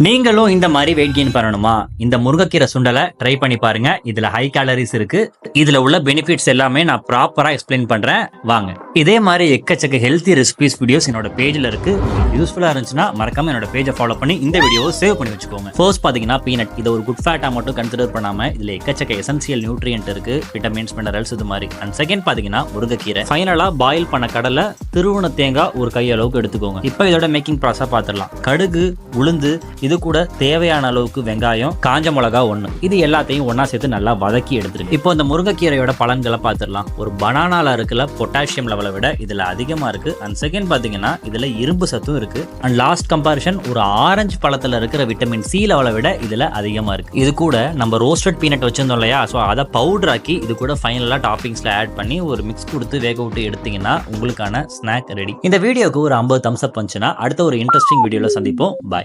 நீங்களும் இந்த மாதிரி வெயிட் கெயின் பண்ணணுமா? இந்த முருங்கைக்கீரை சுண்டலை ட்ரை பண்ணி பாருங்க. இதுல ஹை கேலரிஸ் இருக்கு. இதுல உள்ள பெனிஃபிட்ஸ் எல்லாமே நான் ப்ராப்பரா எக்ஸ்பிளைன் பண்றேன், வாங்க. இதே மாதிரி எக்கச்சக்க ஹெல்த்தி ரெசிபிஸ் வீடியோஸ் என்னோட பேஜ்ல இருக்கு. யூஸ்ஃபுல்லா இருந்துச்சுன்னா மறக்காம என்னோட பேஜை ஃபாலோ பண்ணி இந்த வீடியோவை சேவ் பண்ணி வச்சுக்கோங்க. ஃபர்ஸ்ட் பாத்தீங்கன்னா பீனட். இதை ஒரு குட் ஃபேட்டா மட்டும் கன்சிடர் பண்ணாம இதுல எக்கச்சக்க எசென்சியல் நியூட்ரியன்ட் இருக்கு, விட்டமின்ஸ், மினரல்ஸ் இது மாதிரி. அண்ட் செகண்ட் பாத்தீங்கன்னா முருங்கைக்கீரை. ஃபைனலா பாயில் பண்ண கடலை, திருவுண தேங்காய் ஒரு கையளவுக்கு எடுத்துக்கோங்க. இப்போ இதோட மேக்கிங் ப்ராசஸ் பார்த்துடலாம். கடுகு, உளுந்து, இது கூட தேவையான அளவுக்கு வெங்காயம், காஞ்ச மிளகா 1, இது எல்லாத்தையும் ஒன்னா சேர்த்து நல்லா வதக்கி எடுத்துருக்கு. இப்போ இந்த முருங்கைக்கீரையோட பலன்களை பார்த்துடலாம். ஒரு பனானால இருக்கிற பொட்டாசியம் லெவலை விட இதுல அதிகமா இருக்கு. அண்ட் செகண்ட் பாத்தீங்கன்னா இதுல இரும்பு சத்தும் இருக்கு. அண்ட் லாஸ்ட் கம்பாரிசன், ஒரு ஆரஞ்சு பழத்துல இருக்கிற விட்டமின் சி லெவலை விட இதுல அதிகமா இருக்கு. இது கூட நம்ம ரோஸ்டட் பீனட் வச்சிருந்தோம் இல்லையா, ஸோ அதை பவுடர் ஆக்கி இது கூட ஃபைனலா டாப்பிங்ஸ்ல ஆட் பண்ணி ஒரு மிக்ஸ் கொடுத்து வேக விட்டு எடுத்தீங்கன்னா உங்களுக்கான ஸ்நாக் ரெடி. இந்த வீடியோக்கு ஒரு 50 தம்ஸ் அப் வந்துச்சுன்னா அடுத்த ஒரு இன்ட்ரெஸ்டிங் வீடியோல சந்திப்போம். பாய்.